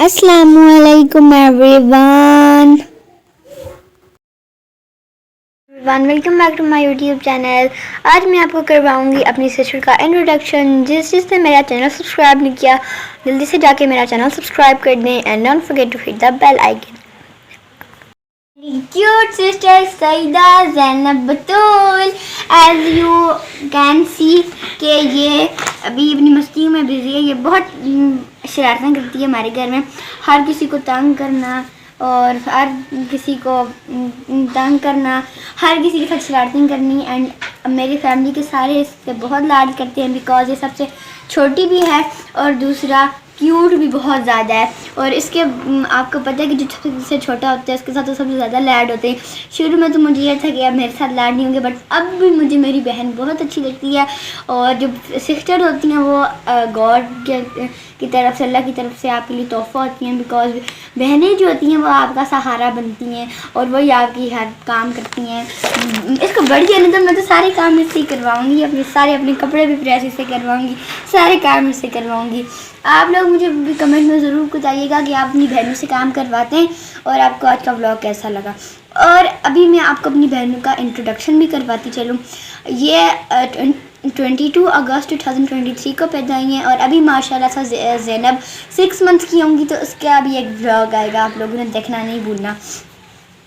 अस्सलामुअलैकुम everyone. Welcome back to my YouTube channel. आज मैं आपको करवाऊंगी अपनी सिस्टर का इंट्रोडक्शन। जिसने मेरा चैनल सब्सक्राइब नहीं किया, जल्दी से जाके मेरा चैनल सब्सक्राइब कर दें and don't forget to hit the bell icon. Cute sister Saeeda Zainab Batool, as you can see कि ये अभी अपनी मस्ती में बिजी है। ये बहुत शरारतें करती है हमारे घर में, हर किसी को तंग करना और हर किसी को तंग करना, हर किसी के साथ शरारतें करनी। एंड मेरी फैमिली के सारे इससे बहुत लाड करते हैं बिकॉज ये सबसे छोटी भी है और दूसरा क्यूट भी बहुत ज़्यादा है। और इसके आपको पता है कि जो सबसे छोटा होता है उसके साथ तो सबसे ज़्यादा लैड होते हैं। शुरू में तो मुझे ये था कि अब मेरे साथ लैड नहीं होंगे, बट अब भी मुझे मेरी बहन बहुत अच्छी लगती है। और जो सिस्टर होती हैं वो गॉड की तरफ से, अल्लाह की तरफ से आपके लिए तोहफ़ा होती हैं। बिकॉज बहनें जो होती हैं वो आपका सहारा बनती हैं और वही आपकी हर काम करती हैं। इसको बढ़ जाने तो मैं तो सारे काम इससे ही करवाऊँगी, अपने कपड़े भी प्रेस इससे करवाऊँगी, सारे काम इससे करवाऊँगी। आप लोग मुझे भी कमेंट में ज़रूर बताइएगा कि आप अपनी बहनों से काम करवाते हैं और आपको आज का व्लॉग कैसा लगा। और अभी मैं आपको अपनी बहनों का इंट्रोडक्शन भी करवाती चलूँ। ये 22 अगस्त 2023 को पैदा हुई हैं और अभी माशाल्लाह से ज़ैनब 6 मंथ की होंगी, तो उसका अभी एक व्लॉग आएगा, आप लोगों ने देखना नहीं भूलना।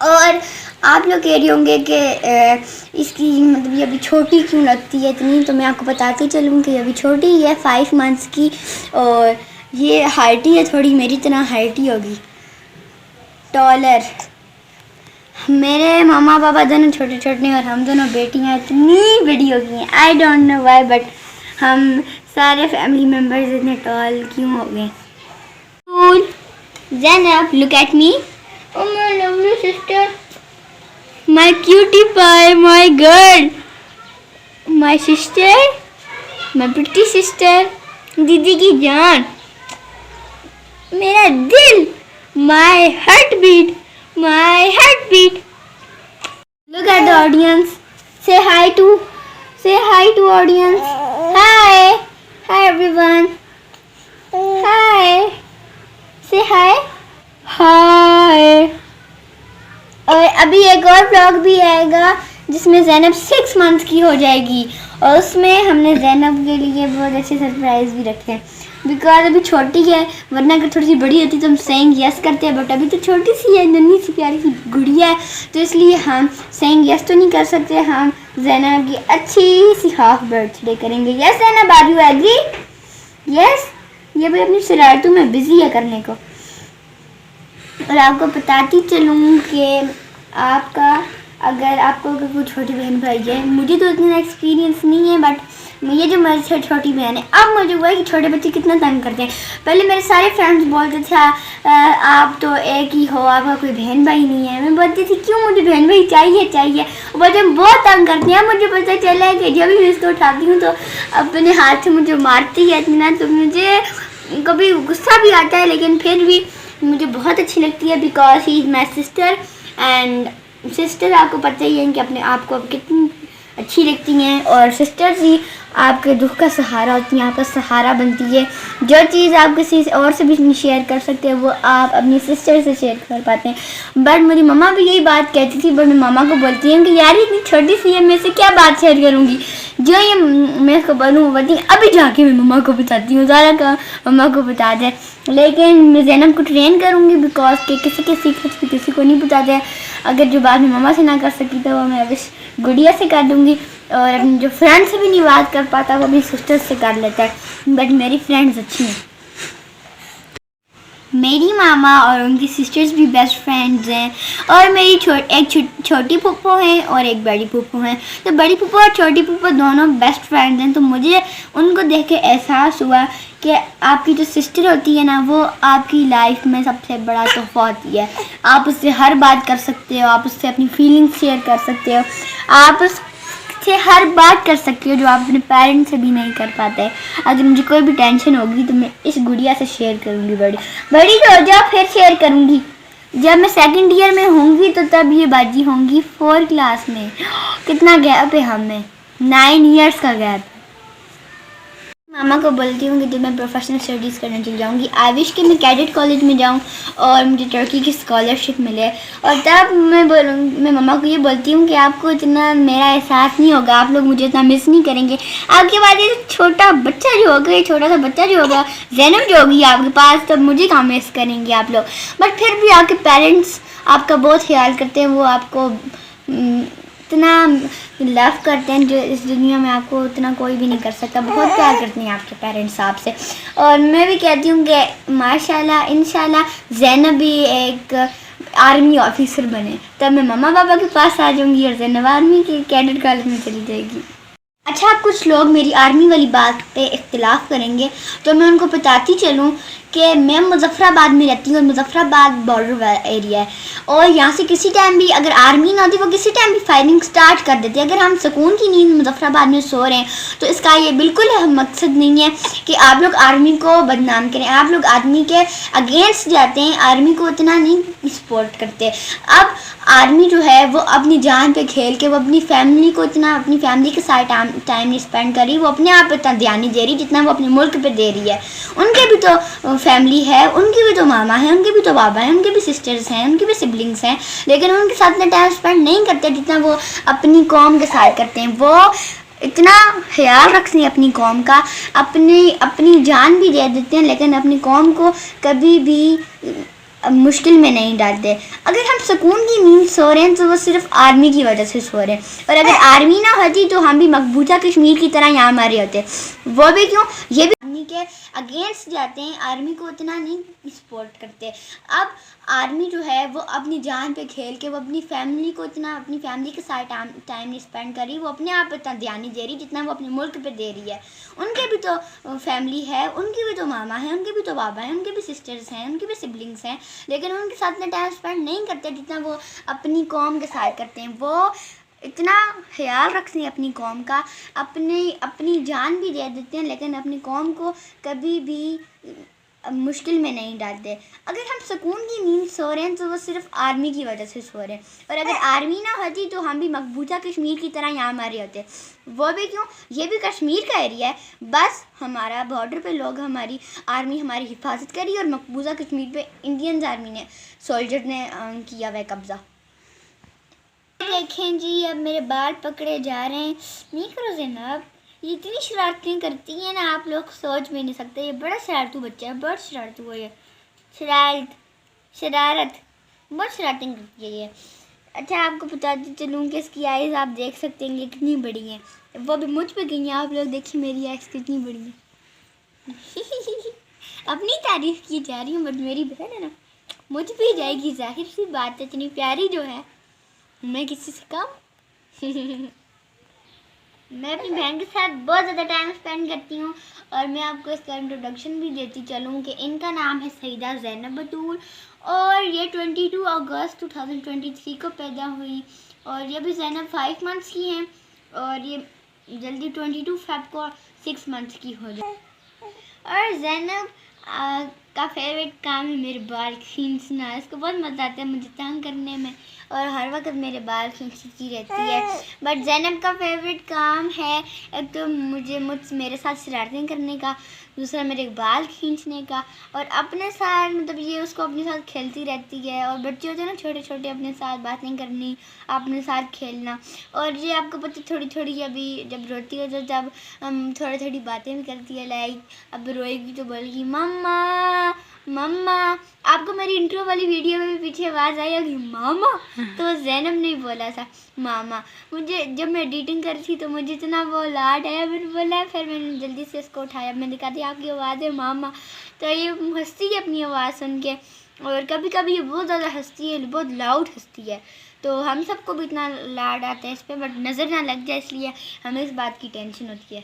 और आप लोग कह रहे होंगे कि इसकी मतलब ये अभी छोटी क्यों लगती है इतनी, तो मैं आपको बताती चलूँ कि अभी छोटी है 5 मंथ्स की और ये हाइटी है, थोड़ी मेरी तरह हाइटी होगी, टॉलर। मेरे मामा पापा दोनों छोटे छोटे और हम दोनों बेटियाँ इतनी बड़ी हो गई हैं, I don't know why, but हम सारे फैमिली मेम्बर्स इतने टॉल क्यों हो गए। Zainab, look at me, oh my lovely sister, my cutie pie, my girl, my sister, my pretty sister, दीदी की जान, मेरा दिल, my heartbeat, my heartbeat. Look at the audience. Say hi to audience. Hi everyone. Hi. Say hi. हाय। और अभी एक और vlog भी आएगा जिसमें ज़ैनब 6 मंथ की हो जाएगी और उसमें हमने ज़ैनब के लिए बहुत अच्छे सरप्राइज़ भी रखे हैं। बिकॉज अभी छोटी है, वरना अगर थोड़ी सी बड़ी होती तो हम सेइंग यस करते हैं, बट अभी तो छोटी सी है, नन्ही सी प्यारी सी गुड़िया है, तो इसलिए हम सेइंग यस तो नहीं कर सकते। हम ज़ैनब की अच्छी सी हाफ बर्थडे करेंगे। Yes Zainab, are you agree? Yes. ये भी अपनी शरारतों में बिजी है करने को। और आपको बताती चलूँ कि अगर आपको कोई छोटी बहन भाई है, मुझे तो इतना एक्सपीरियंस नहीं है, बट ये जो मेरी छोटी बहन है, अब मुझे हुआ है कि छोटे बच्चे कितना तंग करते हैं। पहले मेरे सारे फ्रेंड्स बोलते थे आप तो एक ही हो, आपका कोई बहन भाई नहीं है। मैं बोलती थी क्यों, मुझे बहन भाई चाहिए। वो बोलते हैं बहुत तंग करते हैं। मुझे पता चला है कि जब भी मैं इसको उठाती हूँ तो अपने हाथ से मुझे मारती है इतना, तो मुझे कभी गुस्सा भी आता है, लेकिन फिर भी मुझे बहुत अच्छी लगती है because he is my sister. And sister आपको पता ही है कि अपने आप को कितनी अच्छी लगती हैं, और सिस्टर्स ही आपके दुख का सहारा होती हैं, आपका सहारा बनती है। जो चीज़ आप किसी और से भी नहीं शेयर कर सकते वो आप अपनी सिस्टर से शेयर कर पाते हैं। बट मेरी मम्मा भी यही बात कहती थी, बट मैं मामा को बोलती हूँ कि यार इतनी छोटी सी है, मैं से क्या बात शेयर करूँगी। जो ये मैं इसको बोलूँ बोलती हूँ अभी जाके मैं मम्मा को बताती हूँ, ज़्यादा का मम्मा को बता दे। लेकिन मैं ज़ैनब को ट्रेन करूँगी बिकॉज के किसी के सीक्रेट्स किसी को नहीं बताते। अगर जो बात मैं मम्मा से ना कर सकी तो वो मैं विश गुड़िया से कर दूँगी, और अपनी जो फ्रेंड से भी नहीं बात कर पाता वो अपनी सिस्टर से कर लेता है। बट मेरी फ्रेंड्स अच्छी हैं, मेरी मामा और उनकी सिस्टर्स भी बेस्ट फ्रेंड्स हैं। और मेरी छोटी पुप्पो हैं और एक बड़ी पुप्पो हैं, तो बड़ी पुप्पो और छोटी पुप्पो दोनों बेस्ट फ्रेंड्स हैं। तो मुझे उनको देख के एहसास हुआ कि आपकी जो सिस्टर होती है ना, वो आपकी लाइफ में सबसे बड़ा तोहफा होती है। आप उससे हर बात कर सकते हो, आप उससे अपनी फीलिंग्स शेयर कर सकते हो, आप उससे हर बात कर सकते हो जो आप अपने पेरेंट्स से भी नहीं कर पाते। अगर मुझे कोई भी टेंशन होगी तो मैं इस गुड़िया से शेयर करूँगी। बड़ी तो हो जाओ फिर शेयर करूँगी। जब मैं 2nd ईयर में होंगी तो तब ये बाजी होंगी 4th क्लास में। कितना गैप है हमें, 9 ईयर्स का गैप। मामा को बोलती हूँ कि जब मैं प्रोफेशनल स्टडीज़ करने चली जाऊँगी, आई विश कि मैं कैडेट कॉलेज में जाऊँ और मुझे टर्की की स्कॉलरशिप मिले। और तब मैं मामा को ये बोलती हूँ कि आपको इतना मेरा एहसास नहीं होगा, आप लोग मुझे इतना मिस नहीं करेंगे। आपके बाद ये छोटा बच्चा जो होगा, ये छोटा सा बच्चा जो होगा, ज़ैनब जो होगी आपके पास, तब मुझे कहाँ मिस करेंगे आप लोग। बट फिर भी आपके पेरेंट्स आपका बहुत ख्याल करते हैं, वो आपको इतना लव करते हैं जो इस दुनिया में आपको उतना कोई भी नहीं कर सकता। बहुत प्यार करते हैं आपके पेरेंट्स आपसे। और मैं भी कहती हूँ कि माशाल्लाह इंशाल्लाह ज़ैनब भी एक आर्मी ऑफिसर बने, तब मैं मम्मा पापा के पास आ जाऊँगी और ज़ैनब आर्मी के कैडेट कॉलेज में चली जाएगी। अच्छा, कुछ लोग मेरी आर्मी वाली बात पे इख्तिलाफ़ करेंगे, तो मैं उनको बताती चलूँ कि मैं मुज़फ़्फ़राबाद में रहती हूँ और मुज़फ़्फ़राबाद बॉर्डर एरिया है और यहाँ से किसी टाइम भी अगर आर्मी ना होती, वो किसी टाइम भी फायरिंग स्टार्ट कर देती है। अगर हम सुकून की नींद मुज़फ़्फ़राबाद में सो रहे हैं तो इसका ये बिल्कुल मकसद नहीं है कि आप लोग आर्मी को बदनाम करें। आप लोग आर्मी के अगेंस्ट जाते हैं, आर्मी को उतना नहीं सपोर्ट करते। अब आर्मी जो है वो अपनी जान पे खेल के वो अपनी फैमिली को इतना, अपनी फैमिली के साथ टाइम नहीं स्पेंड कर रही, वो अपने आप पे इतना ध्यान नहीं दे रही जितना वो अपने मुल्क पे दे रही है। उनके भी तो फैमिली है, उनके भी तो मामा हैं, उनके भी तो बाबा हैं, उनके भी सिस्टर्स हैं, उनके भी सिबलिंग्स हैं, लेकिन उनके साथ इतना टाइम स्पेंड नहीं करते जितना वो अपनी कौम के साथ करते हैं। वो इतना ख्याल रखते हैं अपनी कौम का, अपनी जान भी दे देते हैं, लेकिन अपनी कौम को कभी भी मुश्किल में नहीं डालते। अगर हम सुकून की नींद सो रहे हैं तो वो सिर्फ आर्मी की वजह से सो रहे हैं, और अगर आर्मी ना होती तो हम भी मकबूजा कश्मीर की तरह यहाँ मरे होते। वो भी क्यों, ये भी आर्मी के अगेंस्ट जाते हैं, आर्मी को उतना नहीं सपोर्ट करते। अब आर्मी जो है वो अपनी जान पे खेल के वो अपनी फैमिली को इतना, अपनी फैमिली के साथ टाइम नहीं स्पेंड कर रही, वो अपने आप पे इतना ध्यान नहीं दे रही जितना वो अपने मुल्क पे दे रही है। उनके भी तो फैमिली है, उनके भी तो मामा हैं, उनके भी तो बाबा हैं, उनके भी सिस्टर्स हैं, उनके भी सिबलिंग्स हैं, लेकिन उनके साथ इतना टाइम स्पेंड नहीं करते जितना वो अपनी कौम के साथ करते हैं। वो इतना ख्याल रखते हैं अपनी कौम का, अपनी जान भी दे देते हैं, लेकिन अपनी कौम को कभी भी मुश्किल में नहीं डालते। अगर हम सुकून की नींद सो रहे हैं तो वो सिर्फ आर्मी की वजह से सो रहे हैं, और अगर आर्मी ना होती तो हम भी मकबूजा कश्मीर की तरह यहाँ मरे होते। वो भी क्यों, ये भी कश्मीर का एरिया है, बस हमारा बॉर्डर पे लोग, हमारी आर्मी हमारी हिफाजत करी, और मकबूजा कश्मीर पे इंडियन आर्मी ने, सोल्जर ने किया हुआ कब्ज़ा। देखें जी, अब मेरे बाल पकड़े जा रहे हैं। नहीं करो ज़ैनब, ये इतनी शरारतें करती हैं ना, आप लोग सोच भी नहीं सकते। ये बड़ा शरारतू बच्चा है, बहुत शरारतू है ये। शरारत बहुत शरारतें करती है ये। अच्छा, आपको बताती चलूँ कि इसकी आइज़ आप देख सकते हैं कितनी बड़ी हैं, वो भी मुझ पे गई हैं। आप लोग देखिए मेरी आइज़ कितनी बड़ी है। अपनी तारीफ़ की जा रही हूँ, बट मेरी बहन है ना, मुझ पे जाएगी, जाहिर सी बात है, इतनी प्यारी जो है, मैं किसी से कम। मैं अपनी बहन के साथ बहुत ज़्यादा टाइम स्पेंड करती हूँ, और मैं आपको इसका इंट्रोडक्शन भी देती चलूँ कि इनका नाम है सईदा ज़ैनब बतूल, और ये 22 अगस्त 2023 को पैदा हुई, और ये भी ज़ैनब 5 मंथ्स की हैं, और ये जल्दी 22 फ़रवरी को 6 मंथ्स की हो जाए। और ज़ैनब का फेवरेट काम है मेरे बाल खींचना। इसको बहुत मज़ा आता है मुझे तंग करने में, और हर वक्त मेरे बाल खींचती रहती है। बट ज़ैनब का फेवरेट काम है एक तो मेरे साथ शरारतें करने का, दूसरा मेरे बाल खींचने का, और अपने साथ मतलब ये उसको अपने साथ खेलती रहती है। और बच्चे होते हैं ना छोटे छोटे, अपने साथ बातें करनी, अपने साथ खेलना। और ये आपको पता थोड़ी थोड़ी अभी जब रोती है तो जब थोड़ी थोड़ी बातें भी करती है, लाइक अब रोएगी तो बोलेगी मम्मा मम्मा। आपको मेरी इंट्रो वाली वीडियो में भी पीछे आवाज़ आई होगी मामा, तो ज़ैनब ने बोला था मामा। मुझे जब मैं एडिटिंग कर रही थी तो मुझे इतना वो लाड आया, मैंने बोला, फिर मैंने जल्दी से इसको उठाया, मैंने कहा था आपकी आवाज़ है मामा। तो ये हंसती है अपनी आवाज़ सुन के, और कभी कभी ये बहुत ज़्यादा हंसती है, बहुत लाउड हंसती है। तो हम सबको भी इतना लाड आता है इस पर, बट नज़र ना लग जाए इसलिए हमें इस बात की टेंशन होती है।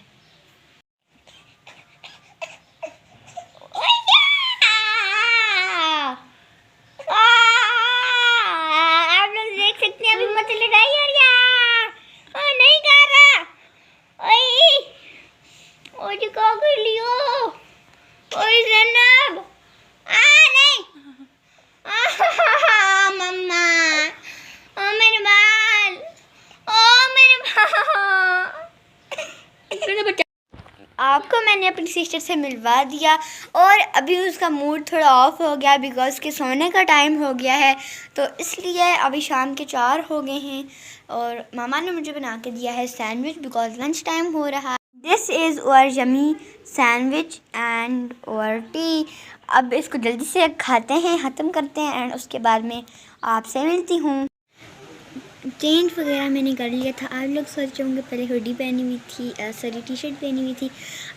आप लोग देख सकते हैं अभी मत लड़ाई हो रही है, और नहीं कर रहा। ओए जो क्या कर लियो, ओए ज़ैनब नहीं मम्मा, मेरे बाल, मेरे बाल। मैंने अपनी सिस्टर से मिलवा दिया और अभी उसका मूड थोड़ा ऑफ हो गया बिकॉज के सोने का टाइम हो गया है, तो इसलिए अभी शाम के 4 हो गए हैं और मामा ने मुझे बना के दिया है सैंडविच बिकॉज लंच टाइम हो रहा है। दिस इज़ और यमी सैंडविच एंड और टी। अब इसको जल्दी से खाते हैं, ख़त्म करते हैं एंड उसके बाद में आपसे मिलती हूँ। चेंज वगैरह मैंने कर लिया था। आप लोग सोच रहे होंगे पहले हुडी पहनी हुई थी, सॉरी टी शर्ट पहनी हुई थी,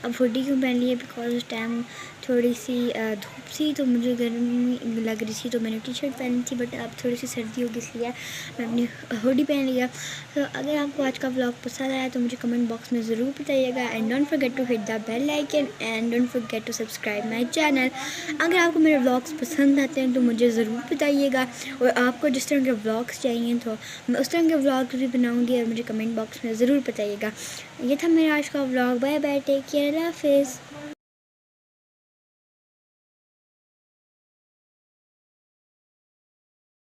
अब हुडी क्यों पहन ली है बिकॉज उस टाइम थोड़ी सी धूप सी तो मुझे गर्मी लग रही थी तो मैंने टी शर्ट पहनी थी, बट अब थोड़ी सी सर्दी होगी इसलिए मैं अपनी हुडी पहन लिया। तो अगर आपको आज का व्लॉग पसंद आया तो मुझे कमेंट बॉक्स में ज़रूर बताइएगा and don't forget to hit the bell icon and don't forget to subscribe my channel. अगर आपको मेरे व्लॉग्स पसंद आते हैं तो मुझे ज़रूर बताइएगा और आपको जिस तरह के व्लॉग्स चाहिए तो मैं उस तरह के व्लॉग भी बनाऊंगी और मुझे कमेंट बॉक्स में ज़रूर बताइएगा। ये था मेरा आज का vlog. Bye bye, take care, अल्लाह हाफिज़।